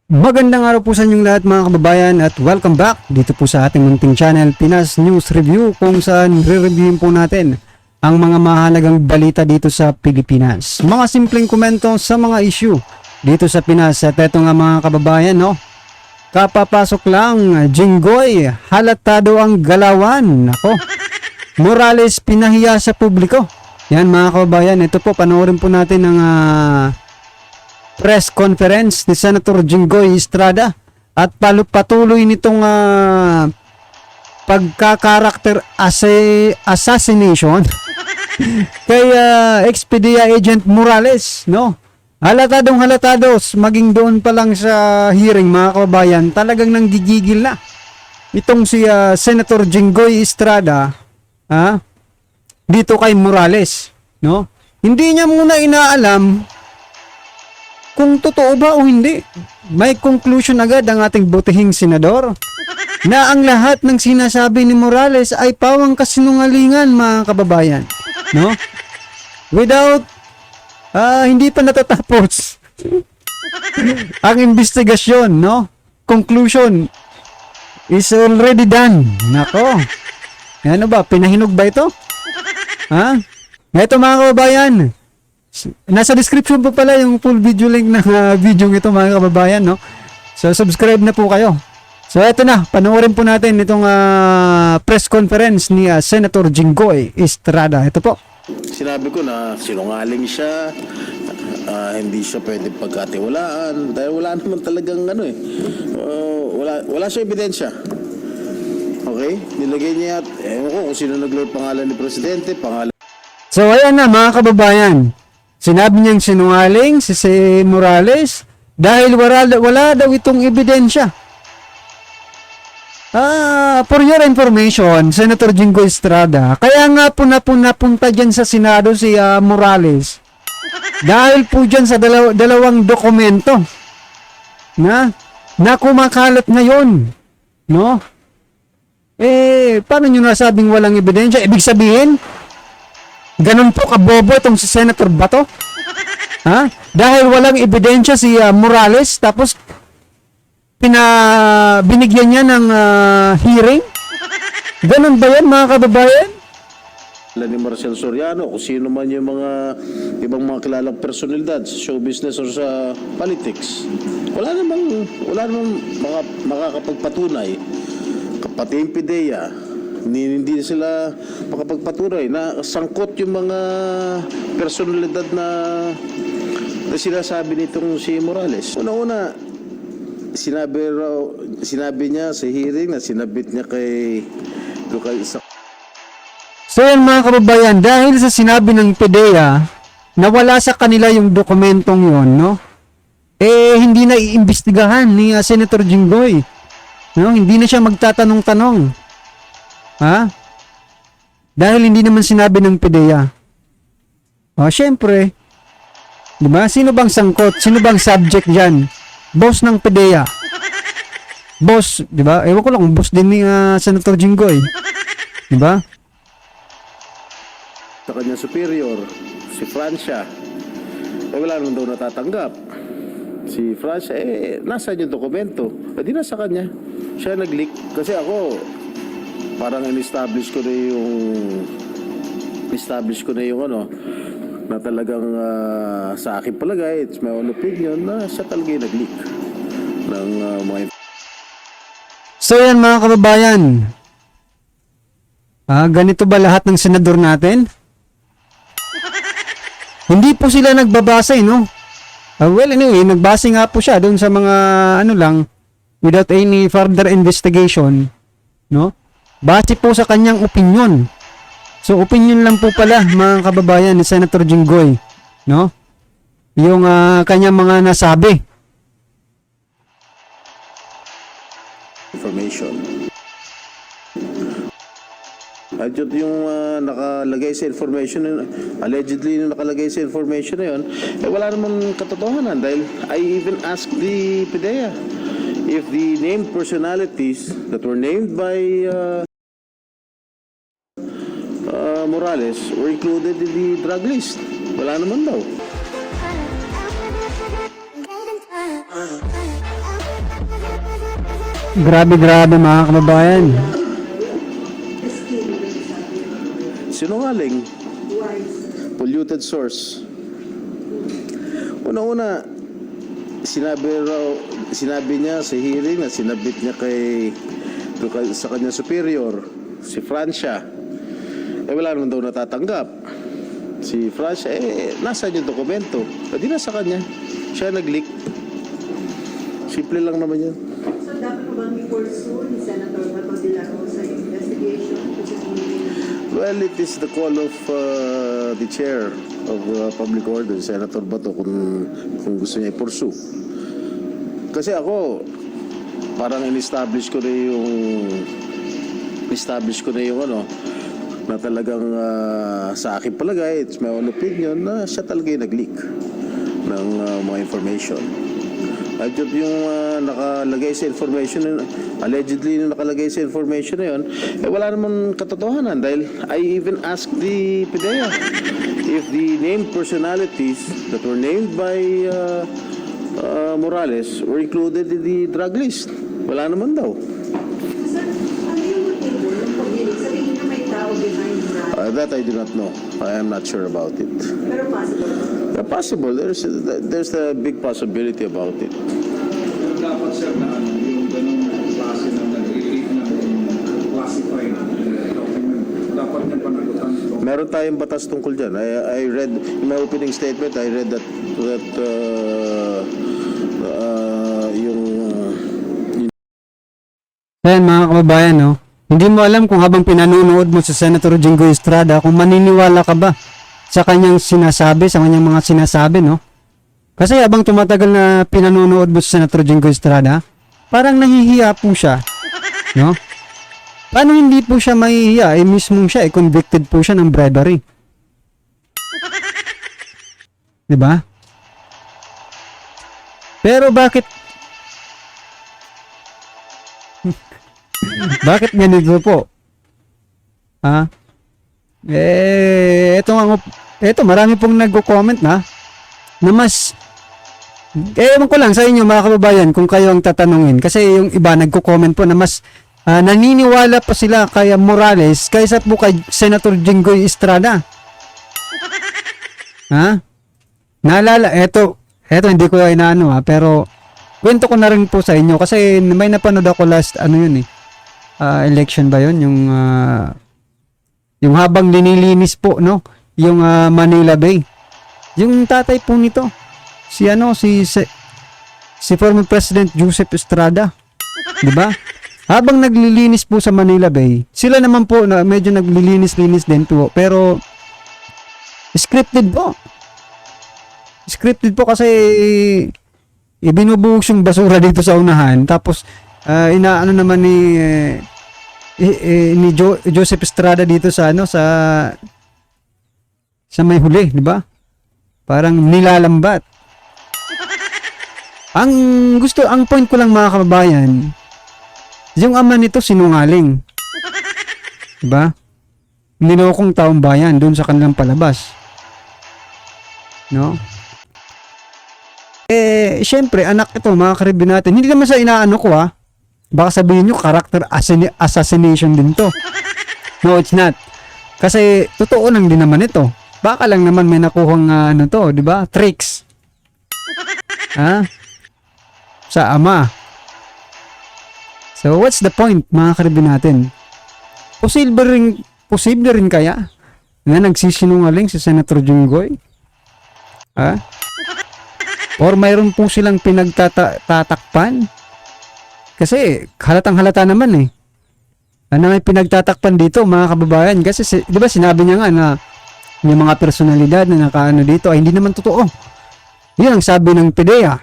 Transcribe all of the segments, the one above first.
Magandang araw po sa inyong lahat mga kababayan at welcome back dito po sa ating munting channel Pinas News Review, kung saan re-reviewin po natin ang mga mahalagang balita dito sa Pilipinas. Mga simpleng komento sa mga issue dito sa Pinas. At eto nga mga kababayan, no? Kapapasok lang, Jinggoy, halatado ang galawan. Nako, Morales pinahiya sa publiko. Yan mga kababayan, ito po, panoorin po natin ang press conference ni Senator Jinggoy Estrada at patuloy nitong pagkakarakter assassination kay Expedia Agent Morales, no? Halatados, maging doon pa lang sa hearing mga kababayan, talagang nanggigigil na itong si Senator Jinggoy Estrada dito kay Morales, no? Hindi niya muna inaalam kung totoo ba o hindi. May conclusion agad ang ating butihing senador na ang lahat ng sinasabi ni Morales ay pawang kasinungalingan mga kababayan, no? Without hindi pa natatapos ang investigasyon, no? Conclusion is already done. Nako. Ano ba, pinahinog ba ito? Ito mga kababayan, nasa description po pala yung full video link ng video ito mga kababayan, no? So subscribe na po kayo. So eto na, panoorin po natin itong press conference ni Senator Jinggoy Estrada. Ito po. Sinabi ko na sinungaling siya, hindi siya pwede pagkatiwalaan dahil wala naman talagang wala siya ebidensya. Okay? Nilagay niya at ewan ko kung sino naglagay pangalan ni Presidente, pangalan. So ayan na mga kababayan, sinabi niyang sinungaling si Morales dahil wala daw itong ebidensya. For your information, Senator Jinggoy Estrada, kaya nga po napunta dyan sa Senado si Morales dahil po dyan sa dalawang dokumento na kumakalat ngayon, no? Paano nyo nasabing walang ebidensya? Ibig sabihin, ganun po kabobo itong si Senator Bato? Dahil walang ebidensya si Morales, tapos binigyan niya ng hearing? Ganun ba yan mga kababayan? Ni Marcel Soriano, kung sino man yung mga ibang mga kilalang personalidad sa show business or sa politics. Wala namang makakapagpatunay. Pati yung PIDEA, hindi sila makapagpatunay na sangkot yung mga personalidad na sinasabi nitong si Morales. Una-una, sinabi niya sa hearing na sinabit niya kay isa. So yan mga kababayan, dahil sa sinabi ng PIDEA na wala sa kanila yung dokumentong yon, no? Hindi na iimbestigahan ni Senator Jinggoy. No, hindi na siya magtatanong-tanong. Dahil hindi naman sinabi ng PIDEA. Syempre, 'di ba? Sino bang sangkot? Sino bang subject diyan? Boss ng PIDEA. Boss, 'di ba? Ewan ko lang kung boss din ni Senator Jinggoy. 'Di ba? Sa kanya superior, si Francia, wala naman daw natatanggap. Si Francia, nasaan yung dokumento? Di nasa kanya. Siya nag-leak. Kasi ako, parang in-establish ko na yung na talagang sa akin palagay, it's my own opinion, na siya talaga yung nag-leak ng mga. So yan mga kababayan, ganito ba lahat ng senador natin? Hindi po sila nagbabase, no? Well, anyway, nagbase nga po siya doon sa mga without any further investigation, no? Base po sa kanyang opinion. So, opinion lang po pala, mga kababayan, ni Senator Jinggoy, no? Yung kanyang mga nasabi. Information. At yung nakalagay sa information, allegedly nakalagay sa information na yun, wala namang katotohanan dahil I even asked the PIDEA if the named personalities that were named by Morales were included in the drug list. Wala naman daw. Grabe mga kababayan. Sinungaling. Polluted source. Una-una, sinabi niya sa hearing na sinabit niya sa kanya superior, si Francia. Wala naman daw natatanggap. Si Francia, nasaan yung dokumento? Di na sa kanya. Siya nag-leak. Simple lang naman yan. So, dapat ba bang i-pursue ni Senator Bato de la Rosa yung investigation? Well, it is the call of the chair of public order, Senator Bato, kung gusto niya i-pursue. Kasi ako, parang in-establish ko na yung ano, na talagang sa akin palagay, it's my own opinion, na siya talaga yung nag-leak ng mga information. At yung nakalagay sa information, allegedly na nakalagay sa information na yun, wala namang katotohanan dahil I even asked the PIDEA if the named personalities that were named by Morales were included in the drug list. Wala naman daw. Sir, ano yung motibo ng pag-ilig? Sa tingin na may tao behind that? That I do not know. I am not sure about it. Pero possible. Possible. There's a big possibility about it. Dapat sir na yung ganung klase ng nag-relate ng classified document, dapat niyang panagutan ito. Meron tayong batas tungkol dyan. I read, in my opening statement, I read that yung Ayan mga kababayan, no? Hindi mo alam kung habang pinanunood mo sa Senator Jinggoy Estrada kung maniniwala ka ba sa kanyang sinasabi, sa kanyang mga sinasabi, no? Kasi habang tumatagal na pinanunood mo sa Senator Jinggoy Estrada, parang nahihiya po siya, no? Paano hindi po siya mahihiya? Mismong siya, convicted po siya ng bribery. Diba? Pero bakit bakit ganito po? Ha? Eto marami pong nagko-comment na mas ewan ko lang sa inyo mga kababayan kung kayo ang tatanungin kasi yung iba nagko-comment po na mas naniniwala pa sila kay Morales kaysa po kay Senator Jinggoy Estrada. Ha? Naalala, eto hindi ko inaano pero kwento ko na rin po sa inyo kasi may napanood ako last election ba yun? Yung habang linilinis po, no? Yung Manila Bay. Yung tatay po nito, si former President Joseph Estrada. Di ba? Habang naglilinis po sa Manila Bay, sila naman po na medyo naglilinis-linis din po. Pero, scripted po. Scripted po kasi ibinubuhos yung basura dito sa unahan. Tapos, inaano naman ni Joseph Estrada dito sa may huli, di ba? Parang nilalambat. Ang point ko lang mga kababayan, yung ama nito sinungaling. Di ba? Nilokong taong bayan doon sa kanilang palabas. No? Syempre, anak ito, mga karibin natin. Hindi naman sa inaano ko baka sabihin nyo, character assassination din to. No, it's not. Kasi, totoo lang din naman ito. Baka lang naman may nakuhang, di ba? Tricks. Ha? Sa ama. So, what's the point, mga karibin natin? Posible rin kaya na nagsisinungaling si Senator Jinggoy? Ha? Or mayroon po silang pinagtatakpan? Kasi halatang-halata naman na may pinagtatakpan dito mga kababayan. Kasi di ba sinabi niya nga na yung mga personalidad na nakaano dito ay hindi naman totoo. Yun ang sabi ng PIDEA.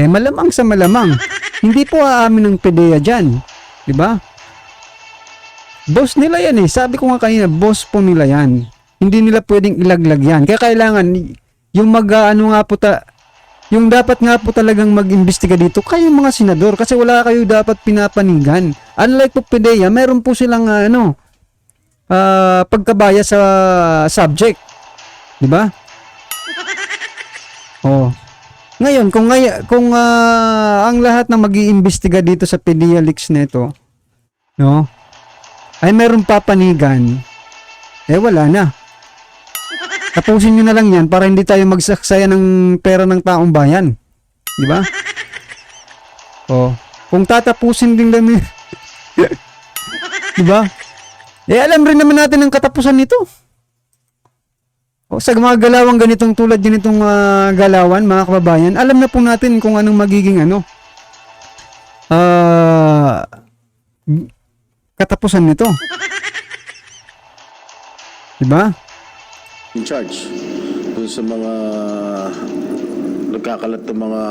Malamang sa malamang. Hindi po aamin ng PIDEA dyan. Di ba? Boss nila yan Sabi ko nga kanina, boss po nila yan. Hindi nila pwedeng ilaglag yan. Kaya kailangan yung yung dapat nga po talagang mag-imbestiga dito kayong mga senador kasi wala kayo dapat pinapanigan. Unlike po PIDEA, meron po silang pagkabaya sa subject. Di ba? Oh. Ngayon, kung ang lahat na mag-iimbestiga dito sa PDEA leaks nito, no, ay meron papanigan, eh wala na. Tapusin nyo na lang yan para hindi tayo magsaksaya ng pera ng taong bayan. Di ba? Oh, kung tatapusin din lang di ba? Eh alam rin naman natin ang katapusan nito. O sa mga galawang ganitong tulad ganitong galawan, mga kababayan, alam na po natin kung anong magiging katapusan nito. Diba? In charge dun sa mga nagkakalat ng mga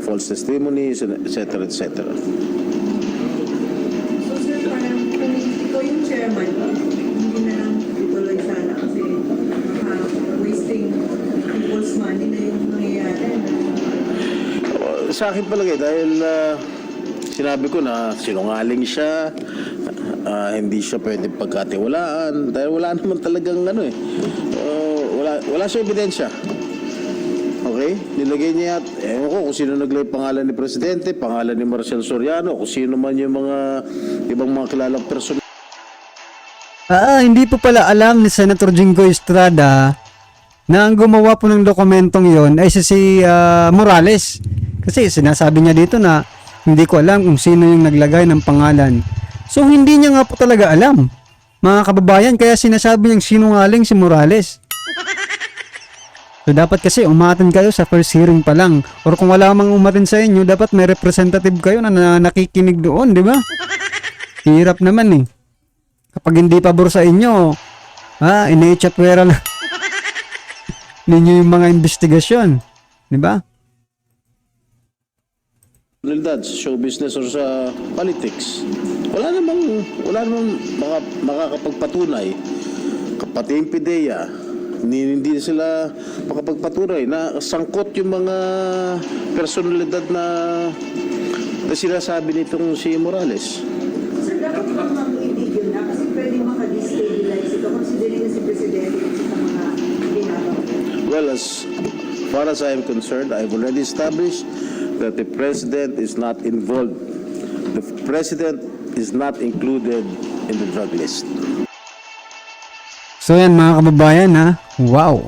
false testimonies, etc. etc. So sir, parang kung ikaw yung chairman, hindi na lang ituloy sana kasi wasting people's money na yung nangyayari. Sa akin palagay dahil sinabi ko na sinungaling siya, hindi siya pwede pagkatiwalaan dahil wala naman talagang wala siyang ebidensya. Okay? Nilagay niya at ewan ko kung sino naglagay pangalan ni Presidente, pangalan ni Marcel Soriano, kung sino man yung mga ibang mga kilalang person. Hindi po pala alam ni Senator Jinggoy Estrada na ang gumawa po ng dokumentong yon ay si Morales. Kasi sinasabi niya dito na hindi ko alam kung sino yung naglagay ng pangalan. So hindi niya nga po talaga alam, mga kababayan, kaya sinasabi niyang sinungaling si Morales. So dapat kasi umaten kayo sa first hearing pa lang. Or kung wala mang umaten sa inyo, dapat may representative kayo na nakikinig doon, di ba? Hirap naman eh. Kapag hindi pabor sa inyo, ine-chatwera na ninyo yung mga investigasyon, di ba? Sa show business or sa politics. Wala namang makakapagpatunay. Pati yung PDEA, hindi sila makapagpatunay na sangkot yung mga personalidad na sinasabi nitong si Morales. Sir, dapat bang mag-itigil na kasi pwede makadestabilize ito considering na si Presidente sa mga ginagawa. Well, as far as I am concerned, I've already established that the President is not involved. The President is not included in the drug list. So yan mga kababayan wow.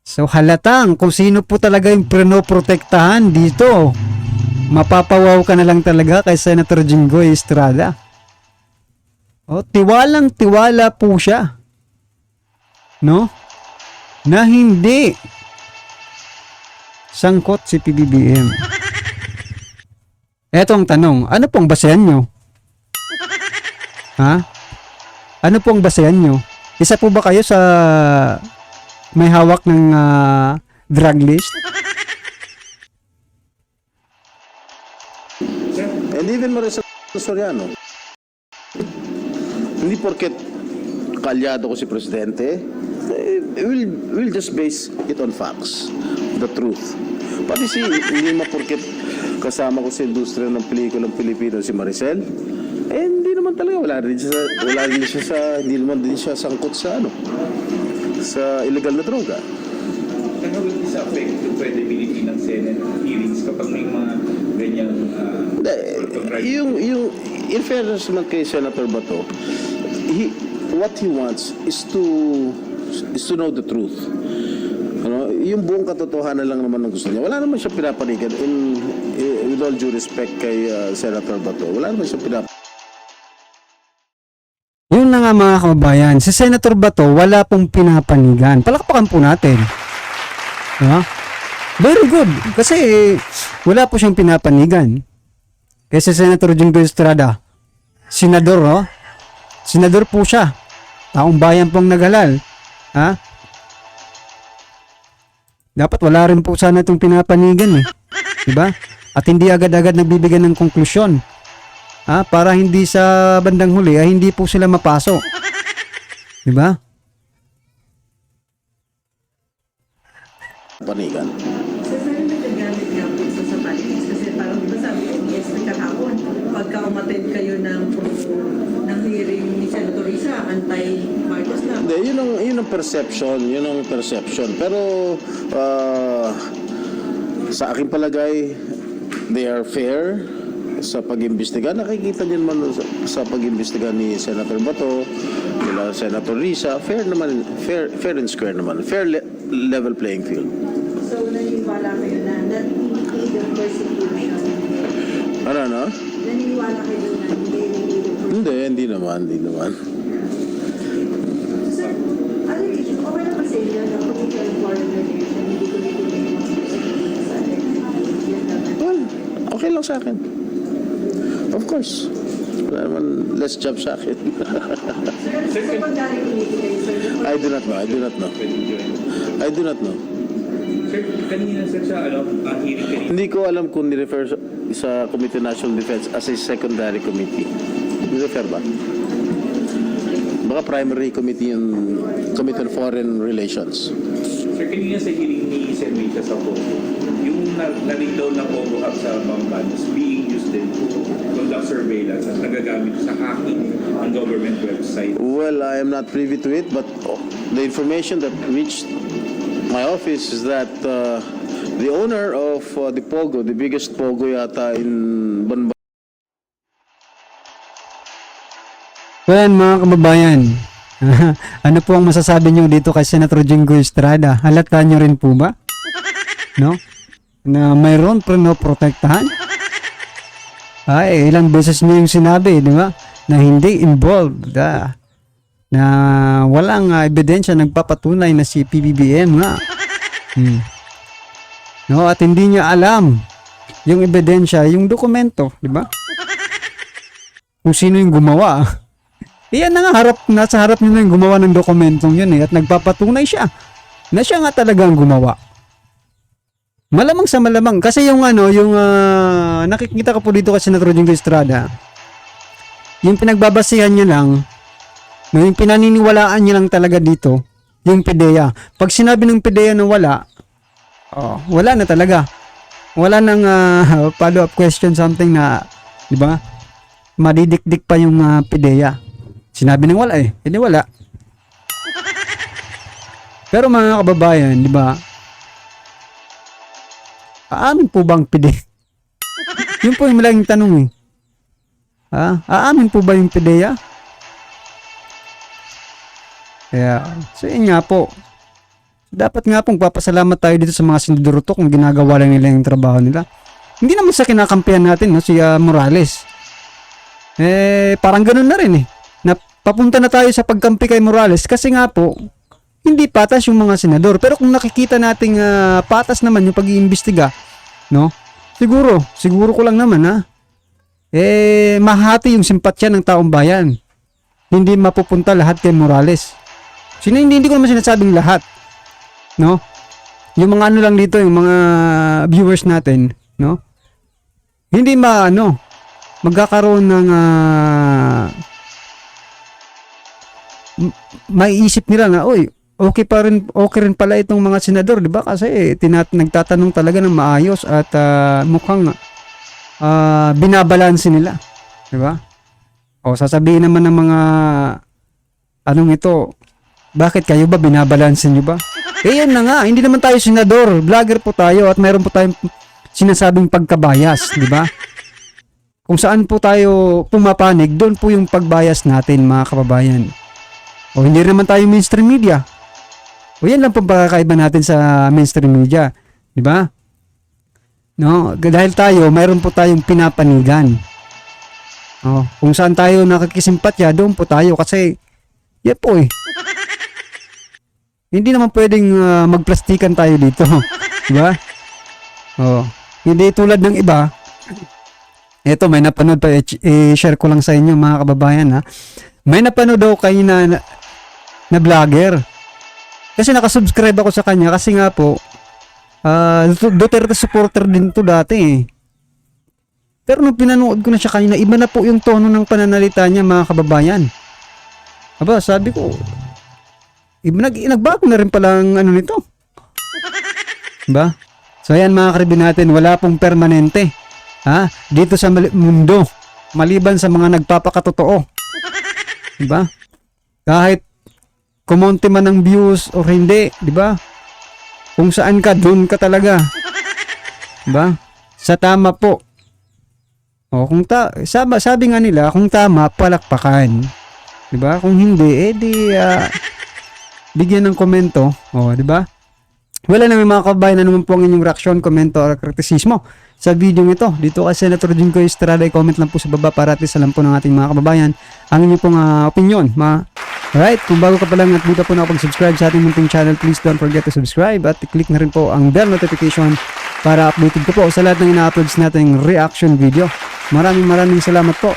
So halatang kung sino po talaga yung prenoprotektahan dito. Mapapawaw ka na lang talaga kay Senator Jinggoy Estrada. Tiwalang tiwala po siya. No? Na hindi sangkot si PBBM. Eto ang tanong, ano pong basehan nyo? Ano pong basehan nyo? Isa po ba kayo sa may hawak ng drug list? And even Maricel Soriano, hindi porket kalyado ko si Presidente, we'll just base it on facts, the truth. Pati hindi maporket kasama ko sa industriya ng pelikulang Pilipino si Maricel, hindi naman talaga, hindi naman din siya sangkot sa sa illegal na droga. And how will this affect the credibility ng Senate hearings kapag may mga ganyan Yung in fairness naman kay Senator Bato, what he wants is to know the truth. Yung buong katotohanan lang naman ang gusto niya. Wala naman siya pinapanigan with all due respect kay Senator Bato. Wala naman siya pinapanigan. Yun na nga mga kababayan, si Senator Bato wala pong pinapanigan. Palakpakan po natin. Very good. Kasi wala po siyang pinapanigan. Kasi Senator Jinggoy Estrada, senador, senador po siya. Taong bayan pong naghalal. Dapat wala rin po sana itong pinapanigan diba? At hindi agad-agad nagbibigay ng konklusyon. Para hindi sa bandang huli ay hindi po sila mapasok. Diba? Panigan. Sir, pero nagagalit gamit nga po sa politics. Kasi parang di ba sabi ko, yes, kahapon, pagka umattend kayo ng hearing ni Senator Risa, anti-Marcos na. Hindi, yun ang perception. Pero sa aking palagay, they are fair sa pag-imbestiga. Nakikita niyo naman sa pag-imbestiga ni Senator Bato, nila Senator Risa, fair naman, fair and square naman. Fair level playing field. So, naniniwala kayo na not really the persecution. Ano? Naniniwala kayo na Hindi naman. Sir, okay naman sa inyo na political and foreign relation, hindi ko yung mga sa Well, okay lang sa akin. Of course. Wala naman less job sa akin. Sir, sa pagdari committee kayo, sir, I do not know. Sir, kanina sir sa hearing kanina. Hindi ko alam kung ni-refer sa Committee on National Defense as a secondary committee. Ni-refer ba? Baka primary committee yung Committee on Foreign Relations. Sir, kanina sa hearing ni Sen. Rita sa Pogo, yung naring daw na Pogo Hub sa Bambanos being used din to conduct surveillance at nagagamit sa hacking ng government website. Well, I am not privy to it, but the information that reached my office is that the owner of the Pogo, the biggest Pogo yata in Banban, So yan mga kababayan, ano po ang masasabi nyo dito kay Senator Jingo Estrada? Halata nyo rin po ba? No? Na mayroon pero no protektahan? Ay, ilang beses niyo yung sinabi, di ba? Na hindi involved. Na walang ebidensya nagpapatunay na si PBBM nga. No, at hindi niya alam yung ebidensya, yung dokumento, di ba? Kung sino yung gumawa. Iyan na nga, nasa harap niyo na yung gumawa ng dokumentong yun at nagpapatunay siya na siya nga talagang gumawa. Malamang sa malamang. Kasi yung nakikita ko po dito kasi Senator Jingo Estrada, yung pinagbabasihan niya lang, yung pinaniniwalaan niya lang talaga dito, yung PDEA. Pag sinabi ng PDEA na wala na talaga. Wala nang follow-up question, something na, di ba, madidikdik pa yung PDEA. Sinabi ng wala hindi wala. Pero mga kababayan, di ba, aamin po bang PDEA? Yun po yung malaking tanong aamin po ba yung PDEA? Kaya, so yun nga po. Dapat nga pong papasalamat tayo dito sa mga senador to kung ginagawa lang nila yung trabaho nila. Hindi naman sa kinakampihan natin, si Morales. Parang ganun na rin na papunta na tayo sa pagkampi kay Morales kasi nga po, hindi patas yung mga senador. Pero kung nakikita nating patas naman yung pag-iimbestiga, no? Siguro ko lang naman mahati yung simpatya ng taong bayan. Hindi mapupunta lahat kay Morales. Hindi ko naman sinasabing lahat, no? Yung mga lang dito, yung mga viewers natin, no? Hindi magkakaroon ng maiisip nila na, okay rin pala itong mga senador, di ba? Kasi nagtatanong talaga ng maayos at mukhang binabalanse nila, di ba? O sasabihin naman ng mga bakit kayo ba binabalanse nyo ba? Yan na nga, hindi naman tayo senador, vlogger po tayo at mayroon po tayong sinasabing pagkabayas, di ba? Kung saan po tayo pumapanig, doon po yung pagbayas natin, mga kababayan. O hindi naman tayo mainstream media. O yan lang po pagkakaiba natin sa mainstream media, di ba? No, dahil mayroon po tayong pinapanigan. Kung saan tayo nakikisimpatya, doon po tayo kasi yan po Hindi naman pwedeng magplastikan tayo dito, di ba? Hindi tulad ng iba. Ito, may napanood pa, i-share ko lang sa inyo mga kababayan May napanood daw kayo na vlogger. Kasi nakasubscribe ako sa kanya kasi nga po, Duterte supporter din to dati Pero nung pinanood ko na siya kanina, iba na po yung tono ng pananalita niya mga kababayan. Sabi ko, nagbago na rin pala ang nito. Diba? So ayan mga karibin natin, wala pong permanente dito sa mundo maliban sa mga nagpapakatotoo. Diba? Kahit kumonti man ng views o hindi, diba? Kung saan ka, dun ka talaga. Diba? Sa tama po. O kung sabi nga nila, kung tama, palakpakan. Diba? Kung hindi, bigyan ng komento. O, diba? Wala naman mga kabayan na naman po ang inyong reaksyon, komento, o kritisismo sa video ito. Dito kay Senator Jingoy Estrada, i-comment lang po sa baba para at least alam po ng ating mga kababayan ang inyong pong opinion. Alright, kung bago ka pa lang at di ka po nakapag-subscribe sa ating munting channel, please don't forget to subscribe at i-click na rin po ang bell notification para updated ko po sa lahat ng ina-uploads nating reaction video. Maraming salamat po.